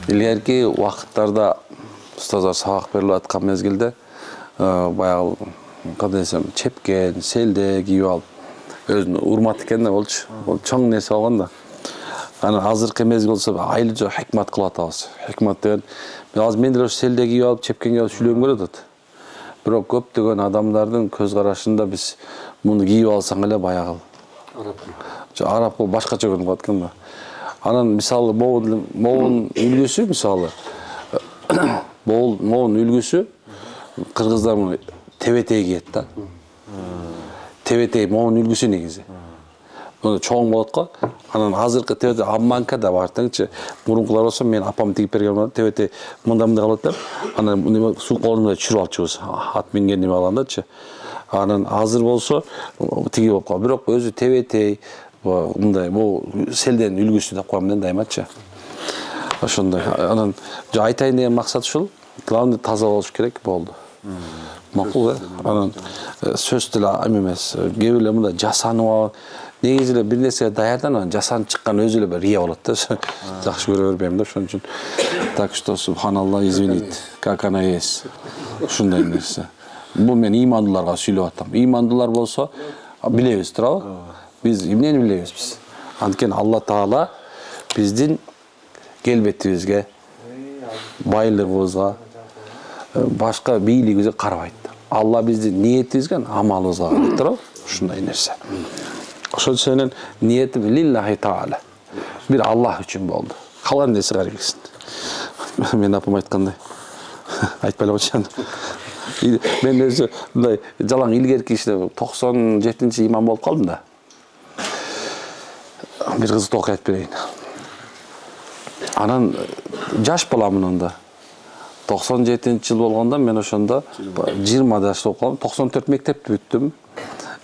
Илгерки убакыттарда устаздар сабак берилип аткан мезгилде баягы кандай десем чепкен, селде кийип алып өзүнүн урмат экен да болчу. Ол чоң нерсе болгон да. Анан азыркы мезгил болсо айлы жок хикмат кылып атабыз. Хикмат деген азыр мен деле ошо селде кийип алып, чепкен кийип алып сүйлөгүм келип атат. Бирок көптөгөн адамдардын көз карашында биз муну кийип алсаң эле баягы арап кылып башкача көрүнүп калат экен да. Анан мисалы моун үлгүсү мисалы моун үлгүсү кыргыздар муну тебетей кийет да. Тебетей моун үлгүсү негизи. Муну чоң болот го. Анан азыркы тебетей амманка да бар теңчи. Мурункулар болсо мен апам тигип берген тебетей мындай калат да. Анан неме суу колунда чүрүп алчубуз. Ат минген неме алгандачы. Анан азыр болсо тиги болуп калат. Бирок өзү тебетей мындай бул селден үлгүсү деп коем мен даймачы. Ошондой. Анан айтайын деген максат ушул. Главный таза болуш керек болду. Макул. Анан сөз деле ам эмес. Кээ бирөө мындай жасанып негизи эле бир нерсеге даярданып жасанып чыккан өзү эле бир рия болот да. Жакшы көрө бербейм да ошон үчүн. Так что субханалла извините, как она есть. Ушундай нерсе. Бул мен имандууларга сүйлөп атам. Имандуулар болсо билебиз туурабы? Биз эмнени билебиз биз? Анткени Алла Таала биздин келбетибизге, байлыгыбызга, башка бийлигибизге карабайт. Алла биздин ниетибизге, амалыбызга карайт туурабы? Ушундай нерсе. Ошол сенин ниетим лиллахи таала. Бир Аллах үчүн болду. Калган нерсе карайбызсын. Мен апам айткандай. Айтпай эле койчу. Мен өзү мындай жалаң илгерки иште 97-чи имам болуп калдым да. Бир кызыктуу окуя айтып берейин. Анан жаш баламын анда. 97-чи жыл болгондо мен ошондо 20 жашта болуп калдым. 94 мектепти бүттүм.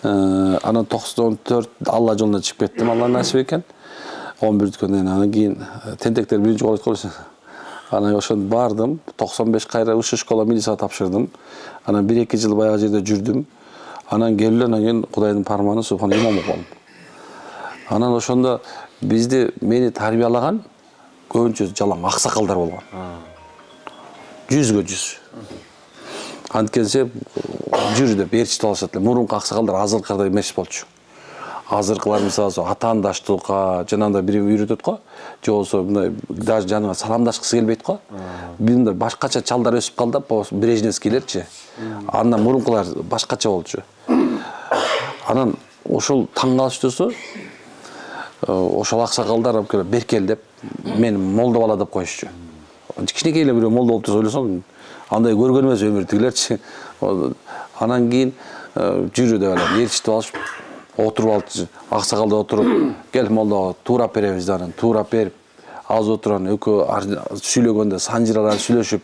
Анан 94 Алла жолуна чыгып кеттим. Алла насип экен. 11 бүткөндөн анан кийин тентектер биринчи болот койсун. Анан ошондо бардым. 95 кайра высшая школа милицияга тапшырдым. Анан 1-2 жыл баягы жерде жүрдүм. Анан келди, анан кийин Кудайдын парманы субхан имам болуп калдым. Анан ошондо бизди мени тарбиялаган көбүнчө жалаң аксакалдар болгон. 100гө 100. Анткенсе жүр деп ээрчитип алышат эле. Мурунку аксакалдар азыркыдай эмес болчу. Азыркылар мисалы атаандаштыкка жанагындай бирөө үйрөтөт го. Же болсо мындай даже жанына саламдашкысы келбейт го. Мындай башкача чалдар өсүп калды, Брежневскийлерчи. Андан мурункулар башкача болчу. Анан ошол таң калыштуусу ошол аксакалдар алып келип беркел деп мени молдо бала деп коюшчу. Кичинекей эле бирөө молдо болуп турса ойлосоң, андай көргөн эмес өмүрдүгүлерчи. Анан кийин жүрү деп эле ээрчитип алышып, отуруп алчу. Аксакалда отуруп, кел молдо туурап беребиз анан. Туурап берип, аз отурган экөө сүйлөгөндө санжыралар сүйлөшүп,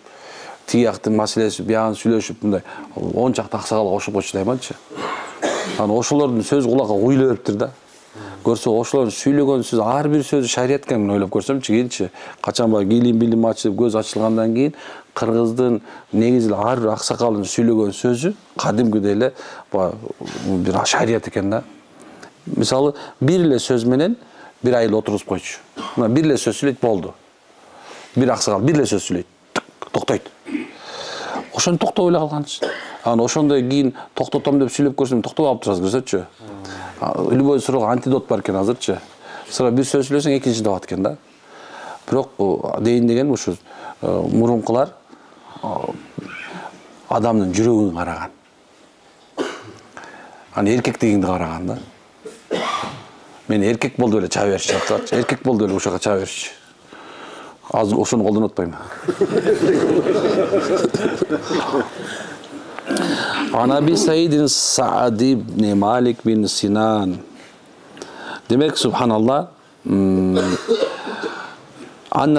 тияктын маселеси биягын сүйлөшүп, мындай 10 чакты аксакал кошуп койчу дайманчы. Анан ошолордун сөзү кулакка уюла бериптир да. Көрсө ошолордун сүйлөгөн сөзү ар бир сөзү шарият экен ойлоп көрсөмчү кийинчи. Качан баягы илим билим ачылып көз ачылгандан кийин кыргыздын негизи ар бир аксакалдын сүйлөгөн сөзү кадимкидей эле бир шарият экен да. Мисалы бир эле сөз менен бир айыл отургузуп койчу. Мына бир эле сөз сүйлөйт болду. Бир аксакал бир эле сөз сүйлөйт. Токтойт. Ошону токтобой эле калганчы. Анан ошондой кийин токтотом деп сүйлөп көрсөм токтобой алып турасыз көрсөтчү. Любой суроого антидот бар экен азырчы. Сыра бир сөз сүйлөсөң экинчи табат экен да. Бирок дейин деген ушу мурункулар адамдын жүрөгүн караган. Аны эркектигиңди караган да. Мен эркек болду эле чаба берчү атчы. Эркек болду эле ошого чаба берчү. Азыр ошону колдонуп атпайм. Анаби Саидин Саад ибн Малик бин Синан. Демек, субханалла, Анна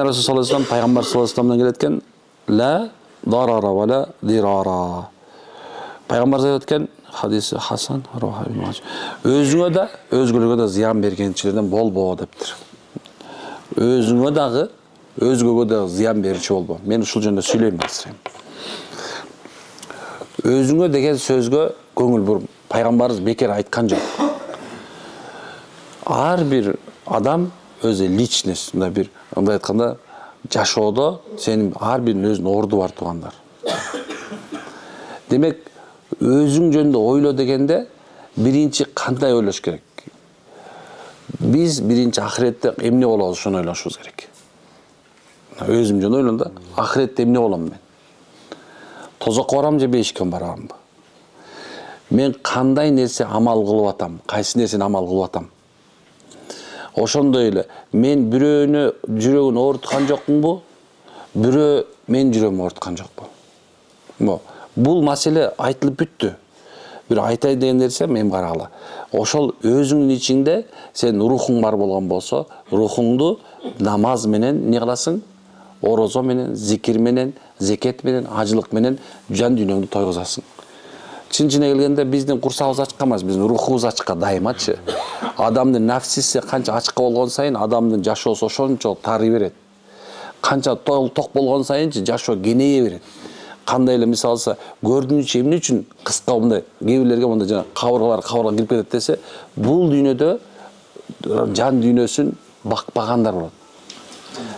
Расул саллаллаху алейхи ва саллям, пайгамбар саллаллаху алейхи ва салламдан келеткен ла дарара ва ла дирара. Пайгамбар айтқан хадиси Хасан Рухаби Маж. Өзүңө да, өзгөлөргө да зыян бергенчилерден болбо дептир. Өзүңө дагы, өзгөгө да зыян берүүчү болбо. Мен ушул жөнүндө сүйлөйм азыр. Өзүңө деген сөзгө көңүл буруп, пайгамбарыбыз бекер айткан жок. Ар бир адам өзү личность, мындай бир, андай айтканда, жашоодо сенин ар биринин өзүнүн орду бар туугандар. Демек, өзүң жөнүндө ойло дегенде биринчи кандай ойлош керек? Биз биринчи ахиретте эмне болобуз, ошону ойлошубуз керек. Өзүм жөнүндө ойлойм да, ахиретте эмне болом мен? Тозокко барам же бейишке барамбы? Мен кандай нерсе амал кылып атам, кайсы нерсени амал кылып атам? Ошондой эле, мен бирөөнү жүрөгүн ооруткан жокмунбу? Бирөө мен жүрөгүмү ооруткан жокпу? Бул маселе айтылып бүттү. Бир айтайын деген нерсем эми карагыла. Ошол өзүңдүн ичиңде сен рухуң бар болгон болсо, рухуңду намаз менен не кыласың? Орозо менен, зикир менен, зекет менен, ажылык менен жан дүйнөңдү тойгузасың. Чын-чынына келгенде биздин курсагыбыз ачка эмес, биздин рухубуз ачка дайымачы. Адамдын нафсиси канча ачка болгон сайын, адамдын жашоосу ошончо тарый берет. Канча ток болгон сайынчы жашоо кенейе берет. Кандай эле мисалы алса, көрдүнүчү эмне үчүн кыска мындай, кээ бирлерге мындай жана кабыргалар кирип кетет десе, бул дүйнөдө жан дүйнөсүн бакпагандар болот.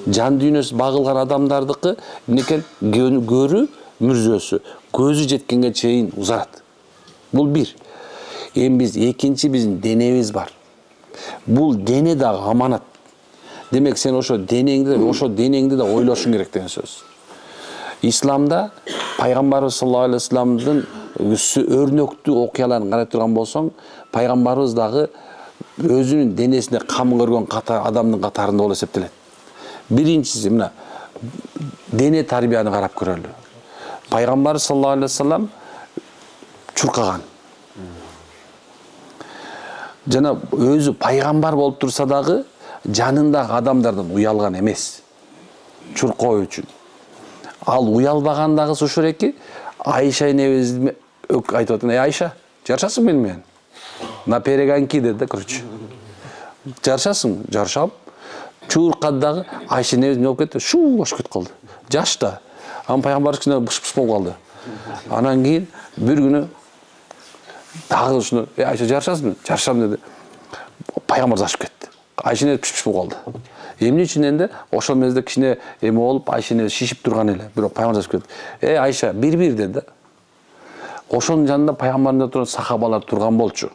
Жан дүйнөсү багылган адамдардыкы эмнекен көрүү мүрзөсү, көзү жеткенге чейин узарат. Бул бир. Эми биз экинчи биздин денебиз бар. Бул дене дагы аманат. Демек сен ошо денеңди да ойлошуң керек деген сөз. Исламда пайгамбарыбыз саллаллаху алейхи вассаламдын өрнөктүү окуяларын карай турган болсоң, пайгамбарыбыз дагы өзүнүн денесине кам көргөн адамдын катарында болуп эсептелет. Биринчиси мына дене тарбияны карап көрөлү. Пайгамбар саллаллаху алейхи вассалам чуркаган. Жана өзү пайгамбар болуп турса дагы жанындагы адамдардан уялган эмес. Чуркоо үчүн. Ал уялбагандагы сушуреки Айша энебиз айтып атат, Айша, жарышасың менен? На перегонки деди да, короче. Жарышасың? Жарышам. Чуркадагы Айша энебиз эмне болуп кетти? Шу бошуп кетип калды. Жаш да. Анан пайгамбар кичине быш-быш болуп калды. Анан кийин бир күнү дагы ушуну, Айша жарышасың? Жарышам деди. Пайгамбар ашып кетти. Айша энебиз пиш-пиш болуп калды. Эмне үчүн энди ошол мезде кичине эме болуп, Айша энебиз шишип турган эле. Бирок пайгамбар ашып кетти. Айша, бир-бир деди да. Ошонун жанында пайгамбардын турган сахабалар турган болчу.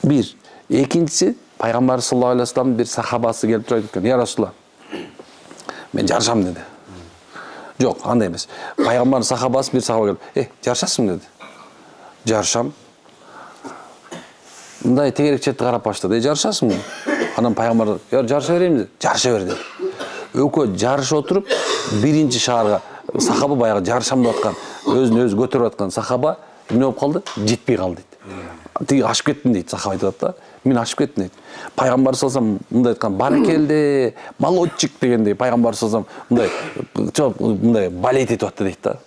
Бир. Экинчиси, пайгамбар саллаллаху алейхи вассалам бир сахабасы келип туруп айткан, "Я Расулалла, мен жарышам" деди. Жок, андай эмес. Пайгамбардын сахабасы бир сахаба келип, "Жарышасың" деди. Жарышам. Мындай тегерекчетти карап баштады. Жарышасың? Анан пайгамбар, "Жарыша берейин" деди. "Жарыша бер" деди. Экөө жарышып отуруп, биринчи шаарга сахаба баягы жарышам деп аткан, өзүн өзү көтөрүп аткан сахаба эмне болуп калды? Жетпей калды дейт. Тиги ашып кеттим дейт, сахаба айтып атат да. Мен ашып кеттим дейт. Пайгамбар салсам мындай айткан, "Баракелде, молодчик" дегендей, пайгамбар салсам мындай балет этип атты дейт да.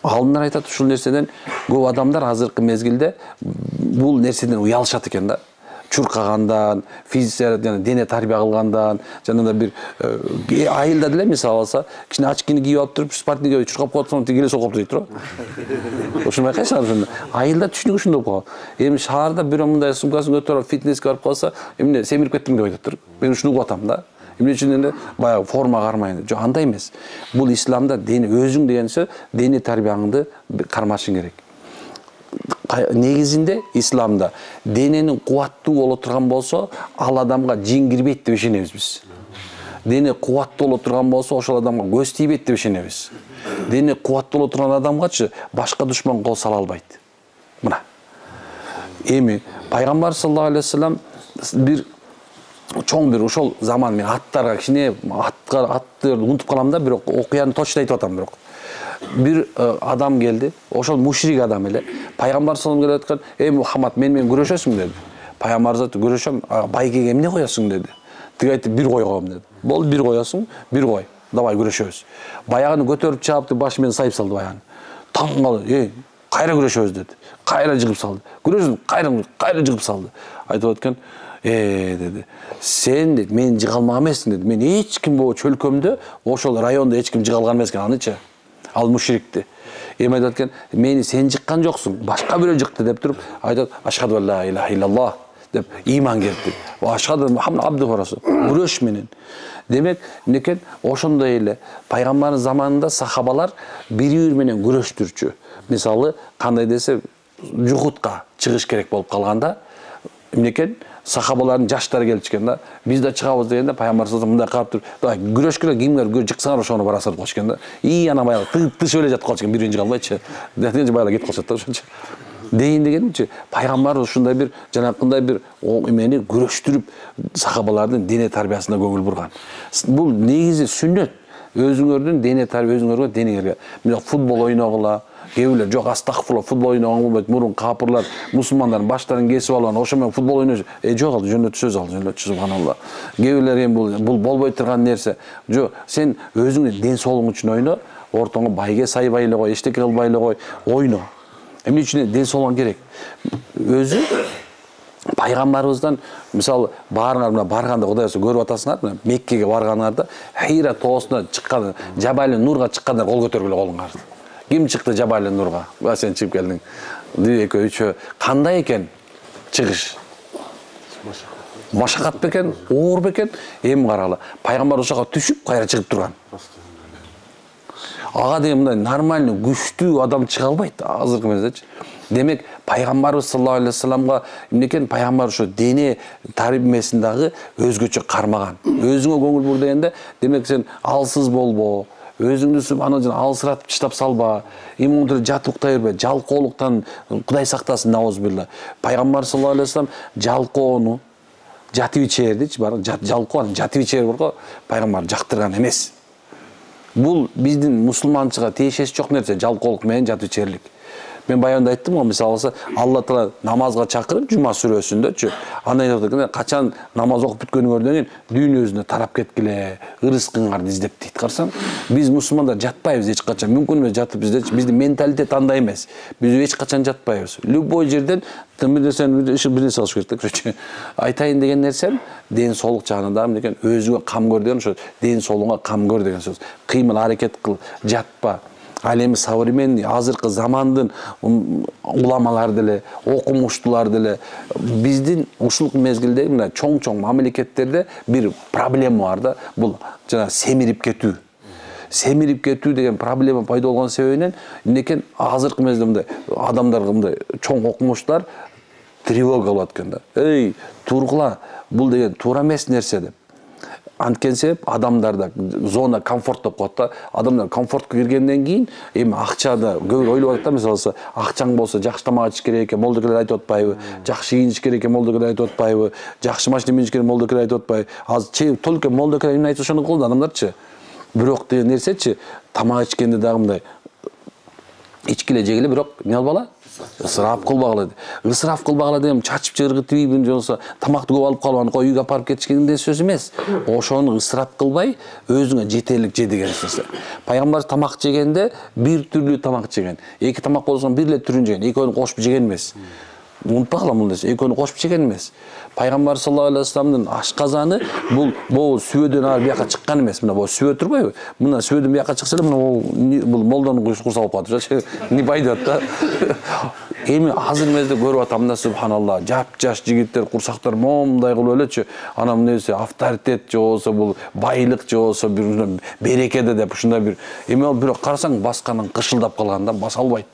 Алдындар айтат, ушул нерседен көп адамдар азыркы мезгилде бул нерседен уялышат экен да. Чуркагандан, физикалык дене тарбия кылгандан, жанагындай бир айылда деле мисалы алса, кичине очкини кийип алып туруп, спортивный чуркап коет, соң тигиле сокуп дейт тура. Ошону байкайсыңар ошондо. Айылда түшүнүк ушундай болуп калган. Эми шаарда бирөө мындай сумкасын көтөрүп фитнеске барып калса, эмне семирип кеттим деп айтат тур. Мен ушуну угуп атам да. Эмне үчүн энди баягы форма кармайын. Жок, андай эмес. Бул исламда дене өзүң дегенсе, дене тарбияңды кармашың керек. Негизинде исламда дененин кубаттуу боло турган болсо, ал адамга жин кирбейт деп ишенебиз биз. Дене кубаттуу боло турган болсо, ошол адамга көз тийбейт деп ишенебиз. Дене кубаттуу боло турган адамгачы башка душман кол сала албайт. Мына. Эми пайгамбар саллаллаху алейхи вассалам бир чоң бир ошол заман мен аттарга кичине аттарды унутуп калам да, бирок окуяны точно айтып атам бирок. Бир адам келди, ошол мушрик адам эле. Пайгамбар саллаллаху алейхи вассалам келип айткан, Мухаммад, менен күрөшөсүң" деди. Пайгамбар айтты, "Күрөшөм, байгеге эмне коесуң" деди. Тиги айтты, "Бир кой коем" деди. Болду, бир коесуң, бир кой. Давай күрөшөбүз. Баягыны көтөрүп чаапты, башы менен сайып салды баягыны. Таң калды, "Кайра күрөшөбүз" деди. Кайра жыгып салды. Күрөшүң, кайра жыгып салды. Айтып аткан, деди. "Сен" деди, "мен жыгалмак эмесмин" деди. "Мен эч ким боло чөлкөмдө, ошол райондо эч ким жыгалган эмес экен анычы." Ал мушрикти. Эми айтат экен, "Мени сен жыккан жоксуң, башка бирөө жыкты" деп туруп айтат, "Ашхаду ла илаха иллаллах", деп иман келтирди. Ашхаду Мухаммад абдуху расул. Күрөш менен. Демек, некен ошондой эле пайгамбардын заманында сахабалар бири-бири менен күрөштүрчү. Мисалы, кандай десе, жухудка чыгыш керек болуп калганда, некен сахабалардын жаштары келип чыккан да, биз да чыгабыз дегенде пайгамбар мындай карап туруп, күрөшкүлөр кимдер жыксаңар ошону барасыздар деп коюшкан да. Ана баягы тыгып эле жатып калчу экен, биринчи калбайчы. Дегенде баягы кетип калышат да ошончо. Дейин дегенчи, пайгамбар ушундай бир жанакындай бир эмени күрөштүрүп сахабалардын дене тарбиясына көңүл бурган. Бул негизи сүннөт. Өзүңөрдүн дене тарбия, өзүңөргө денеңерге. Мына футбол ойногула, кээбилер жок астагфирулла, футбол ойногон болбойт, мурун капырлар, мусулмандардын баштарын кесип алган, ошо менен футбол ойнойсу. Жок ал жөнөт сөз ал, жөнөт субханалла. Кээбилер эми бул болбой турган нерсе. Жок, сен өзүңдүн ден соолугуң үчүн ойно, ортоңо байге сайбай эле кой, эчтеке кылбай эле кой, ойно. Эмне үчүн ден соолугуң керек? Өзү пайгамбарыбыздан мисалы барганда Кудай аса көрүп атасыңар, мына Меккеге барганыңарда Хира тоосуна чыккан, Жабали Нурга чыккандар кол көтөргүлө колуңарды. Ким чыкты Жабали Нурга? Сен чыгып келдиң. Экөө үчөө кандай экен чыгыш? Машакат бекен, оор бекен, эми каралы. Пайгамбар ошого түшүп, кайра чыгып турган. Ага деген мындай нормальный, күчтүү адам чыга албайт азыркы мезетчи. Демек, пайгамбарыбыз саллаллаху алейхи вассаламга эмнекен пайгамбар ошо дене тарбиясындагы өзгөчө кармаган. Өзүңө көңүл бур дегенде, демек сен алсыз болбо, өзүңдү субханалла алсыратып таштап салба, иммунитет жатып уктай бербе, жалкоолуктан Кудай сактасын наузубилла. Пайгамбар саллаллаху алейхи вассалам жалкоону жатып ичердичи, жалкоо жатып ичер бар, пайгамбар жактырган эмес. Бул биздин мусулманчыга тиешеси жок нерсе, жалкоолук менен жатып ичерлик. Мен баягында айттым го, мисалы, Алла Таала намазга чакырып Жума сүрөсүндөчү. Андан кийин качан намаз окуп бүткөнүңөрдөн кийин дүйнөсүнө тарап кеткиле, ырыскыңарды издеп дейт. Карасаң, биз мусулмандар жатпайбыз эч качан. Мүмкүн эмес жатып издечи. Биздин менталитет андай эмес. Биз эч качан жатпайбыз. Любой жерден бир нерсе алыш керек да, короче. Айтайын деген нерсем, ден соолук жагында экен, өзүңө кам көр деген ошо ден соолугуңа кам көр деген сөз. Кыймыл аракет кыл, жатпа. Ал эми современный азыркы замандын уламалары деле, окумуштуулар деле биздин ушул мезгилде мына чоң мамлекеттерде бир проблема бар да, бул жана семирип кетүү. Семирип кетүү деген проблема пайда болгон себебинен эмнекен азыркы мезгилде мындай адамдарга мындай чоң окумуштуулар тревога болот экен да. Эй, тургула, бул деген туура эмес нерсе деп. Анткен себеп адамдарда зона комфорт деп коет да. Адамдар комфортко киргенден кийин эми акчада көп ойлоп атат да, мисалы, акчаң болсо жакшы тамак ич керек экен, молдокелер айтып атпайбы? Жакшы кийиниш керек экен, молдокелер айтып атпайбы? Жакшы машина миниш керек, молдокелер айтып атпайбы? Азыр только молдокелер эмне айтса ошону кылды адамдарчы. Бирок деген нерсечи, тамак ичкенде дагы мындай ичкиле жегиле, бирок эмне албагыла? Ысырап кылбагыла. Ысырап кылбагыла деген чачып чыргытып ийбин жолсо тамакты көп алып калып аны үйгө апарып кетишкенден сөз эмес. Ошону ысырап кылбай өзүңө жетерлик же деген сөз. Пайгамбар тамак жегенде бир түрлүү тамак жеген. Эки тамак болсо бир эле түрүн жеген, экөөнү кошуп жеген эмес. Унутпагыла муну десе, экөөнү кошуп жеген эмес. Пайгамбар саллаллаху алейхи вассаламдын ашказаны бул сүбөдөн ары бияка чыккан эмес. Мына бул сүбө турбайбы? Мына сүбөдөн бияка чыкса эле бул молдонун курсагы болуп калат. Не пайда да. Эми азыр мезде көрүп атам да, субханалла, жап-жаш жигиттер, курсактар момундай кылып элечи, ана эмнеси авторитет же болсо бул байлык же болсо бир берекеде деп ушундай бир эми ал бирок карасаң басканын кышылдап калган да, баса албайт.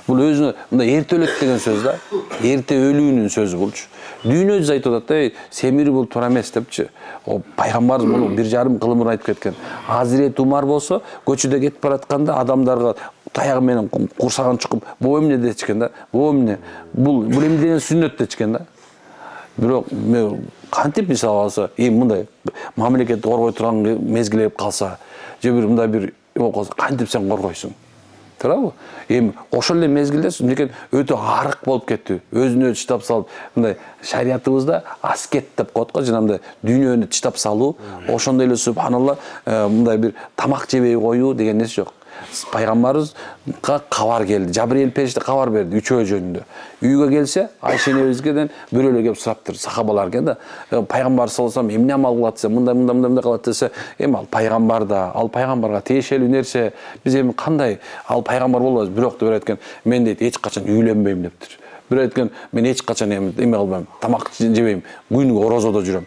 Бул өзүнө мындай эрте өлөт деген сөз да. Эрте өлүүнүн сөзү булчу. Дүйнө жүзү айтып атат, семири бул туура эмес депчи. Пайгамбарыбыз муну 1,5 кыл мурун айтып кеткен. Азирет Умар болсо көчөдө кетип баратканда адамдарга таягы менен курсагын чукуп, бул эмне дечкен да? Бул эмне? Бул эмне деген сүннөт дечкен да. Бирок кантип мисалы алса, мындай мамлекетти коргой турган мезгил келип калса, же бир мындай бир болуп калса, кантип сен коргойсуң? Туурабы? Эми ошол эле мезгилде мындай өтө арык болуп кетти. Өзүнө чыдап салып, мындай шариятыбызда аскет деп коет го, жанагындай дүйнөнү чыдап салуу, ошондой эле субханалла, мындай бир тамак жебей коюу деген нерсе жок. Пайгамбарыбызга кабар келди. Жабриил периште кабар берди үчөө жөнүндө. Үйгө келсе, Айша энебизден бирөөлөр келип сураптыр, сахабалар экен да. Пайгамбар саллаллаху алейхи вассалам эмне амал кылат десе, мындай кылат десе, эми ал пайгамбар да, ал пайгамбарга тиешелүү нерсе. Биз эми кандай ал пайгамбар болобуз, бирок деп айткен, мен дейт эч качан үйлөнбөйм дептир. Бирөө айткан, мен эч качан эме кылбайм, тамак жебейм, күнүгө орозодо жүрөм.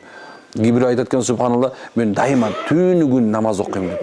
Кээ бирөө айтат экен, субханалла, мен дайыма түнү күн намаз окуйм деп.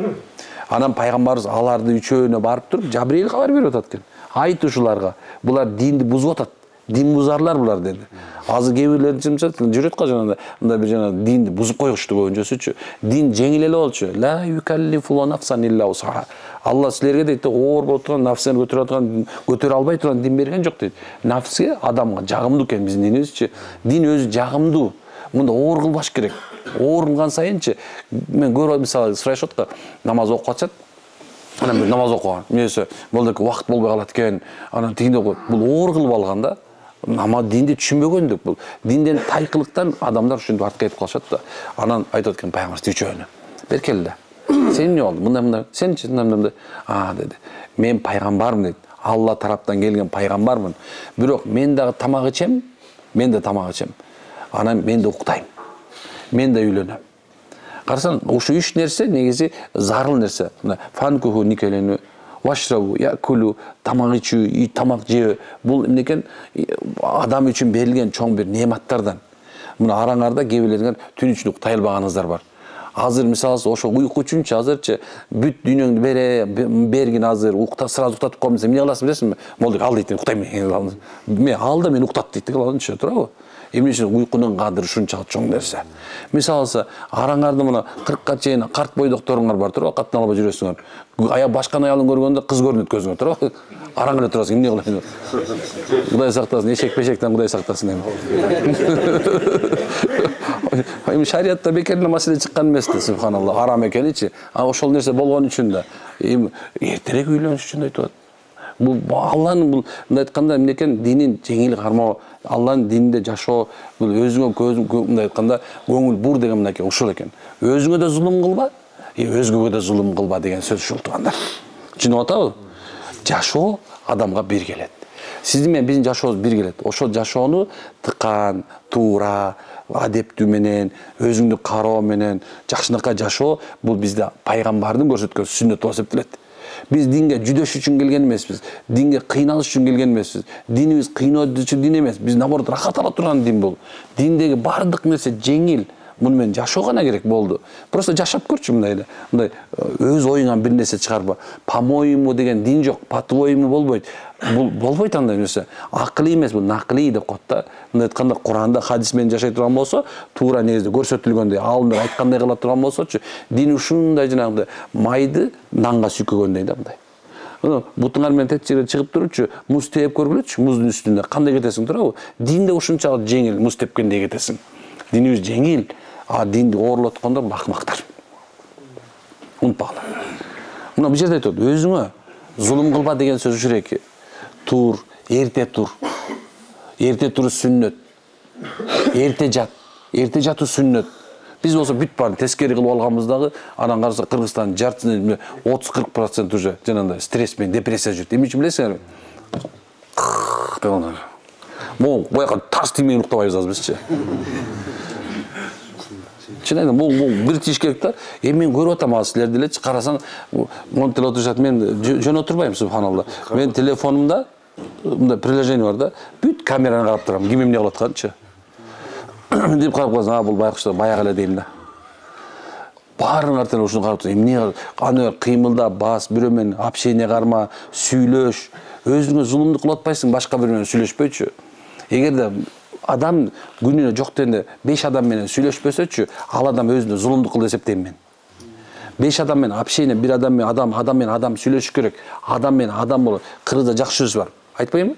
Анан пайгамбарыбыз аларды үчөөнө барып туруп, Жабрил кабар берип атат экен. Айт ушуларга, булар динди бузуп атат. Дин бузарлар булар деди. Азыр кээ бирлер жүрөт го жанагындай, мындай бир жана динди бузуп койгучту көбүнчөсүчү. Дин жеңил эле болчу. Ла юкаллифу нафсан илля усаха. Алла силерге дейт, оор болуп турган, нафсын көтөрө албай турган дин берген жок дейт. Нафске адамга жагымдуу экен биздин динибизчи. Дин өзү жагымдуу. Мында оор кылбаш керек. Оор кылган сайынчы, мен көрөм, мисалы сурашат го, намаз окуп атышат. Анан бир намаз окуган. Месе, болдок убакыт болбой калат экен. Анан тигинде бул оор кылып алган да. Намаз динди түшүнбөгөндүк бул. Динден тайкылыктан адамдар ушинтип артка кетип калышат да. Анан айтат экен пайгамбар үчөөнө. Беркел да. Сен эмне болду? Мындай, сенчи мындай. Деди. Мен пайгамбармын дейт. Алла тараптан келген пайгамбармын. Бирок мен дагы тамак ичем, Анан мен да уктайм. Мен да үйлөнөм. Карасаң, ушу үч нерсе негизи зарыл нерсе. Мына фанкуху никеленүү, вашрабу, якулу, тамак ичүү, тамак жөө. Бул эмнекен адам үчүн берилген чоң бир неаматтардан. Мына араңарда кээ бирлерден түн үчүн уктай албаганыңыздар бар. Азыр мисалы ошо уйку үчүнчү азырчы бүт дүйнөңдү бергин азыр сразу уктатып коймосо эмне кыласың билесиңби? Болдук, ал дейт, уктайм. Мен ал да мени уктат дейт, алынчы, туурабы? Эмне үчүн уйкунун кадыры ушунчалык чоң нерсе. Мисалы араңарда мына 40ка чейин карт бойдокторуңар бар, туурабы? Каттан албай жүрөсүңөр. Башкан аялың көргөндө кыз көрүнөт көзүңө, туурабы? Араң эле турасың, эмне кыласың? Кудай сактасын, эшек-пешектен Кудай сактасын эми. Эми шариятта бекер маселе чыккан эмес да, субханалла, арам экеничи. Ошол нерсе болгон үчүн да эми эртерээк үйлөнүш үчүн айтып атат. Бул Алланын бул мындай айтканда эмне экен, динин жеңил кармоо, Алланын дининде жашоо, бул өзүңө мындай айтканда көңүл бур деген мынакей ушул экен. Өзүңө да зулум кылба, өзгөгө да зулум кылба деген сөз ушул туугандар. Түшүнүп атабы? Жашоо адамга бир келет. Сиздин менен биздин жашообуз бир келет. Ошол жашоону тыкан, туура, адептүү менен, өзүңдү кароо менен, жакшынакай жашоо бул бизде пайгамбардын көрсөткөн сүннөт болуп эсептелет. Биз динге жүдөш үчүн келген эмеспиз. Динге кыйналыш үчүн келген эмеспиз. Динибиз кыйноочу дин эмес. Биз наоборот рахат ала турган дин бул. Диндеги бардык нерсе жеңил. Муну менен жашоо гана керек болду. Просто жашап көрчү мындай эле. Мындай өз оюңан бир нерсе чыгарба. По-моему деген дин жок, по-твоему болбойт. Бул болбойт андай нерсе. Акылый эмес, бул накылый деп коет да. Мындай айтканда Куранда хадис менен жашай турган болсо, туура негизде көрсөтүлгөндөй, алымдар айткандай кыла турган болсочу, дин ушундай жанагындай майды нанга сүйкөгөндөй да мындай. Бутуңар менен тет жерге чыгып туручу, муз тээп көргүлөчү, муздун үстүндө кандай кетесиң, туурабы? Динде ушунчалык жеңил, муз тепкендей кетесиң. Динибиз жеңил, а динди оорлоткондор акмактар. Унутпагыла. Мына бул жерде айтат, өзүңө зулум кылба деген сөз ушул эки. Тур, эрте тур. Эрте туру сүннөт. Эрте жатуу сүннөт. Биз болсо бүт баарын тескери кылып алганбыз дагы, анан караса Кыргызстан жартысынан 30-40% уже жанагындай стресс менен депрессия жүрөт. Эмне үчүн билесиңерби? Могу бояка тас тиймей уктабайбыз азыр бизчи. Чынайда могу бир тиш керек да. Мен көрүп атам азыр силерди элечи карасаң, монтеле отурушат, мен жөн отурбайм, субханалла. Мен телефонумда мындай приложение бар да, бүт камераны карап турам, ким эмне кылып атканчы. Деп карап калсаң, бул байкуштар баягы эле дейм да. Баарын артынан ушуну карап турам, эмне аны кыймылда, бас, бирөө менен общение карма, сүйлөш. Өзүңө зулумду кылып атпайсың, башка бирөө менен сүйлөшпөйчү. Эгерде адам күнүнө жок дегенде 5 адам менен сүйлөшпөсөчү, ал адам өзүнө зулумду кылды эсептейм мен. 5 адам менен общение, бир адам менен адам сүйлөшүш керек. Адам менен адам болот. Кыргызда жакшы сөз бар. Айтпаймынбы?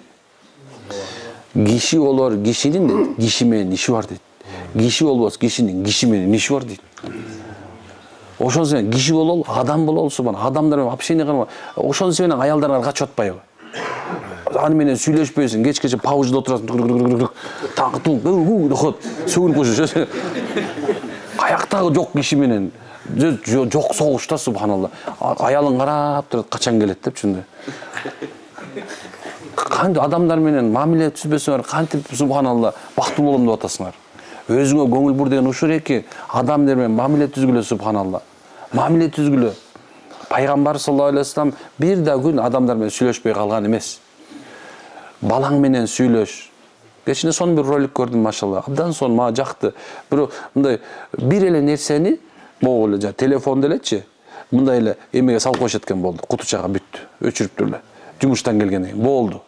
Киши болор, кишинин киши менен иши бар дейт. Киши болбос, кишинин киши менен иши бар дейт. Ошон сен киши болол, адам болол, субан, адамдар менен общение кылма. Ошон сен аялдарга качып атпайбы? Аны менен сүйлөшпөйсүң, кечкече паузада отурасың, таңкытуу, дохот, сөгүнүп коюшу. Каяктагы жок киши менен жок согуш да, субханалла. Аялың карап турат, качан келет деп чынды. Кантип адамдар менен мамиле түзбөсөңөр, кантип субханалла бактылуу болом деп атасыңар. Өзүңө көңүл бур деген ушул эки, адамдар менен мамиле түзгүлө, субханалла. Мамиле түзгүлө. Пайгамбар саллаллаху алейхи вассалам бир да күн адамдар менен сүйлөшпөй калган эмес. Балаң менен сүйлөш, Кечинде сонун бир ролик көрдүм, машалла. Абдан сонун, мага жакты. Бирок мындай бир эле нерсени могу эле телефонду элечи мындай эле эмеге салып коюшат экен, болду. Кутучага бүттү. Өчүрүптүр эле. Жумуштан келгенден кийин болду.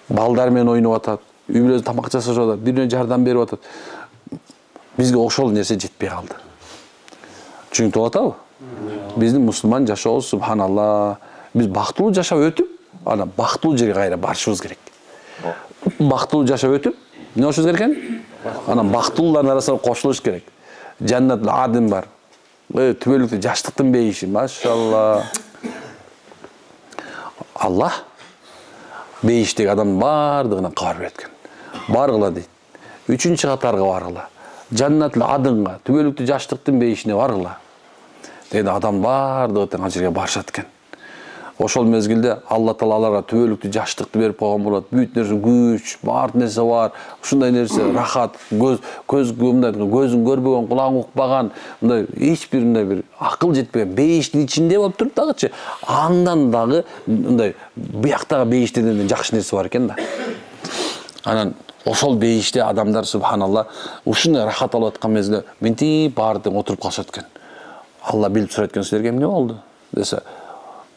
Балдар менен ойноп атат, үй бүлөсү тамак жасап атат, бирине жардам берип атат. Бизге ошол нерсе жетпей калды. Түшүнүктүү атабы? Биздин мусулман жашообуз, субханалла, биз бактылуу жашап өтүп, ана бактылуу жерге кайра барышыбыз керек. Бактылуу жашап өтүп, эмне болушубуз керек экен? Анан бактылуулардын арасына кошулуш керек. Жаннат адын бар. Түбөлүктүү жаштыктын бейиши, машалла. Аллах бейиштеги адамдын бардыгына кабар берет экен. Баргыла дейт. 3-чү катарга баргыла. Жаннатыл адынга, түбөлүктүү жаштыктын бейишине баргыла. Деген адам бардыгы тең ал жерге барышат экен. Ошол мезгилде Алла Таала аларга түбөлүктүү жаштыкты берип койгон болот. Бүт нерсе күч, бар нерсе бар. Ушундай нерсе, рахат, көзүн көрбөгөн, кулагын укпаган, мындай эч бир мындай бир акыл жетпеген бейиштин ичинде болуп туруп дагычы, андан дагы мындай бияктагы бейиштерден жакшы нерсе бар экен да. Анан ошол бейиште адамдар, субханалла, ушундай рахат алып аткан мезгилде мынтип баардыгы отуруп калышат экен. Алла билип сурайт экен, силерге эмне болду десе,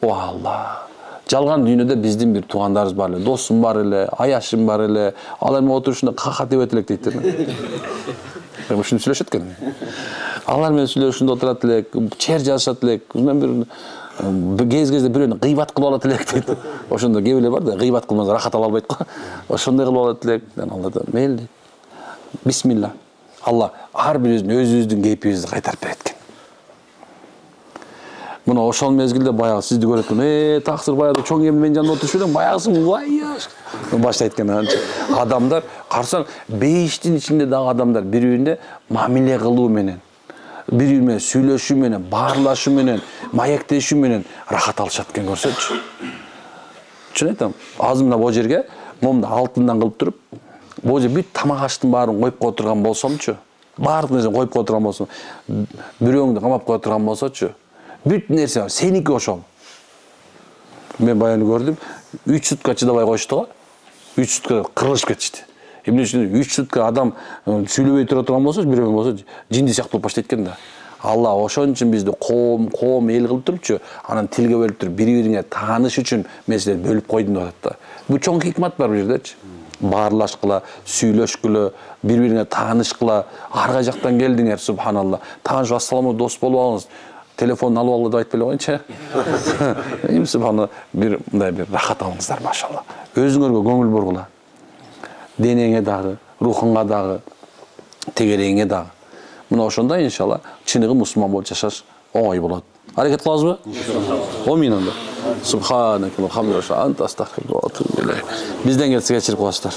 о Алла, жалган дүйнөдө биздин бир туугандарыбыз бар эле, досум бар эле, аяшым бар эле, алар менен отурушунда какат деп элек дейт. Ушуну сүйлөшөт экен. Алар менен сүйлөшүндө отурат элек, чер жазышат элек, кезде бирөөнү гыйбат кылып алат элек дейт. Ошондо кээ бирлер бар да, гыйбат кылмаса рахат ала албайт го. Ошондой кылып алат элек. Алла да мейли дейт. Бисмилла. Алла ар бирибиздин өзүбүздүн кейпибизди кайтарып берет экен. Мына ошол мезгилде баягы сизди көрөт экен. Таксыр баягы чоң эми менин жанымда отуруп элем, баягысын ваяш. Баштайт экен анча. Адамдар карасаң, бейиштин ичинде дагы адамдар бири-бирине мамиле кылуу менен, бири-бири менен сүйлөшүү менен, баарлашуу менен, маектешүү менен рахат алышат экен, көрсөтчү. Чын айтам, азыр мына бул жерге момду алтындан кылып туруп, бул жерге бүт тамак аштын баарын коюп кое турган болсомчу, баардык нерсени коюп кое турган болсом, бирөөңдү камап кое турган болсочу, бүт нерсе бар, сеники ошол. Мен баягы көрдүм, 3 сутка чыдабай коюшту го. 3 сутка кырылышып кетишти. Эмне үчүн 3 сутка адам сүйлөбөй тура турган болсо, бирөө болсо жинди сыяктуу болуп баштайт экен да. Алла ошон үчүн бизди коом эл кылып турупчу, анан тилге бөлүп туруп бири-бириңе тааныш үчүн мен силерди бөлүп койдум деп атат да. Бул чоң хикмат бар бул жердечи. Баарлашкыла, сүйлөшкүлө, бири-бириңе таанышкыла, ар кай жактан келдиңер, субханалла. Таанышып, ассаламу дос болуп алыңыз. Телефон алып алгыла деп айтпай эле коеюнчу. Эми субханалла бир мындай бир рахат алыңыздар, машалла. Өзүңөргө көңүл бургула. Денеңе дагы, рухуңа дагы, тегерегиңе дагы. Мына ошондо иншалла чыныгы мусулман болуп жашаш оңой болот. Аракет кылабызбы? Амин анда. Субханакаллахумма ва анта астагфирука ва атубу илейк. Бизден келсе кечирип коесуздар.